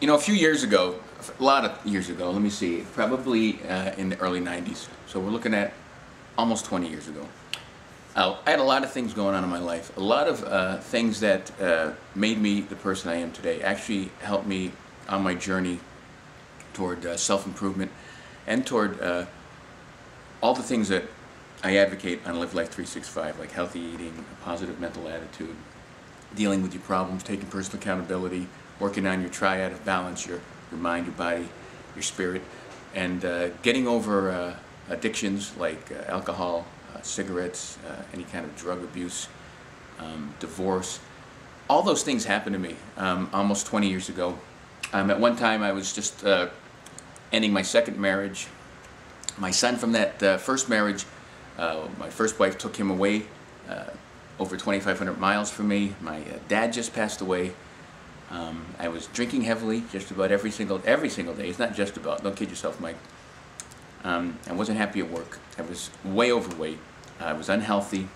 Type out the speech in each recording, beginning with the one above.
You know, a few years ago, a lot of years ago, let me see, probably in the early 90s. So we're looking at almost 20 years ago. I had a lot of things going on in my life. A lot of things that made me the person I am today. Actually helped me on my journey toward self-improvement and toward all the things that I advocate on Live Life 365, like healthy eating, a positive mental attitude, dealing with your problems, taking personal accountability, working on your triad of balance, your mind, your body, your spirit, and getting over addictions like alcohol, cigarettes, any kind of drug abuse, divorce. All those things happened to me almost 20 years ago. At one time I was just ending my second marriage. My son from that first marriage, my first wife took him away over 2,500 miles from me. My dad just passed away. I was drinking heavily just about every single day. It's not just about, don't kid yourself, Mike. I wasn't happy at work. I was way overweight. I was unhealthy.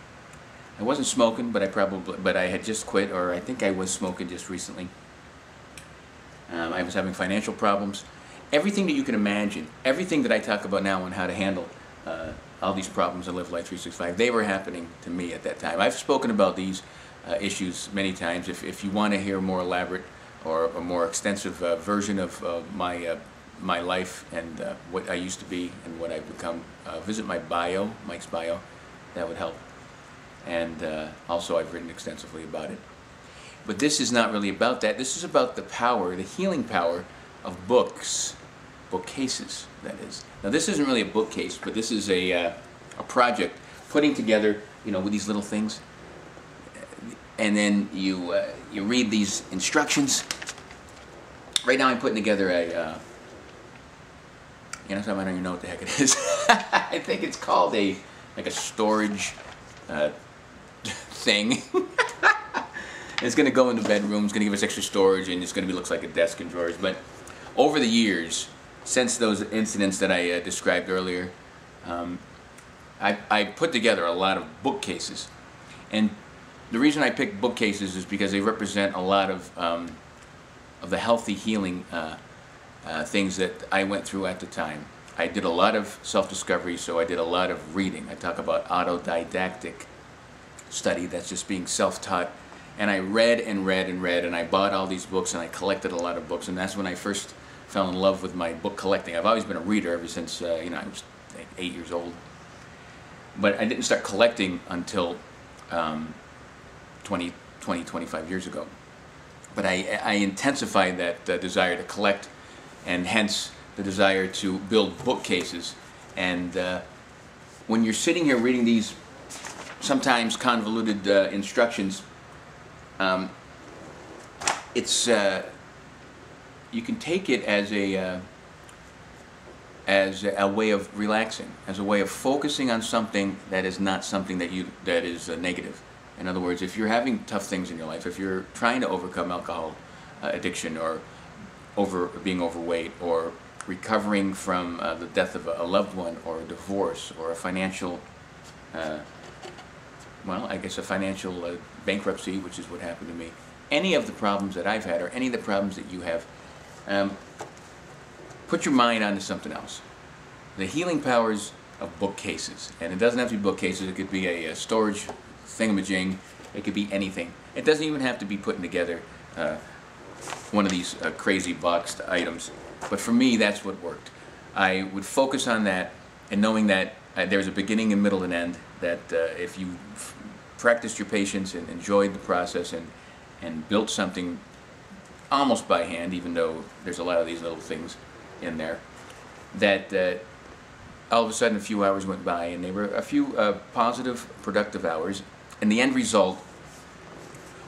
I wasn't smoking, but I had just quit, or I think I was smoking just recently. I was having financial problems. Everything that you can imagine, everything that I talk about now on how to handle all these problems in Live Life 365, they were happening to me at that time. I've spoken about these issues many times. If you want to hear a more elaborate or a more extensive version of my life and what I used to be and what I've become, visit my bio, Mike's bio. That would help. And also I've written extensively about it. But this is not really about that. This is about the power, the healing power of books, bookcases, that is. Now this isn't really a bookcase, but this is a project putting together, you know, with these little things. And then you read these instructions. Right now I'm putting together a, you know, I don't even know what the heck it is. I think it's called like a storage thing. It's going to go in the bedroom, it's going to give us extra storage, and it's going to looks like a desk and drawers. But over the years, since those incidents that I described earlier, I put together a lot of bookcases. And the reason I picked bookcases is because they represent a lot of the healthy healing things that I went through at the time. I did a lot of self-discovery, so I did a lot of reading. I talk about autodidactic study, that's just being self-taught. And I read and read and read, and I bought all these books, and I collected a lot of books, and that's when I first fell in love with my book collecting. I've always been a reader ever since you know, I was like 8 years old. But I didn't start collecting until 25 years ago. But I intensified that desire to collect, and hence the desire to build bookcases. And when you're sitting here reading these sometimes convoluted instructions, it's you can take it as a way of relaxing, as a way of focusing on something that is not something that is negative. In other words, if you're having tough things in your life, if you're trying to overcome alcohol addiction, or being overweight, or recovering from the death of a loved one, or a divorce, or a financial, well, I guess a financial bankruptcy, which is what happened to me. Any of the problems that I've had, or any of the problems that you have, put your mind onto something else. The healing powers of bookcases. And it doesn't have to be bookcases, it could be a storage thingamajig, it could be anything. It doesn't even have to be putting together one of these crazy boxed items. But for me, that's what worked. I would focus on that, and knowing that there's a beginning, a middle, and end, that if you practiced your patience and enjoyed the process and built something almost by hand, even though there's a lot of these little things in there, that all of a sudden a few hours went by, and they were a few positive, productive hours, and the end result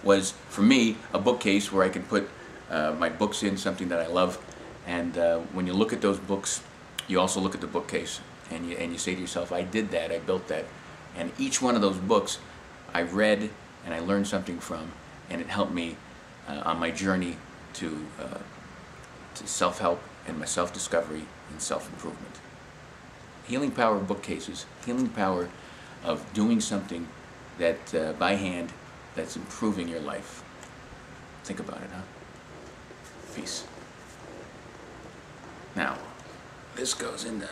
was, for me, a bookcase where I could put my books in, something that I love. And when you look at those books, you also look at the bookcase, and you say to yourself, I did that, I built that. And each one of those books I read and I learned something from, and it helped me on my journey to self-help and my self-discovery and self-improvement. Healing power of bookcases, healing power of doing something that by hand that's improving your life. Think about it, huh? Peace. Now, this goes in the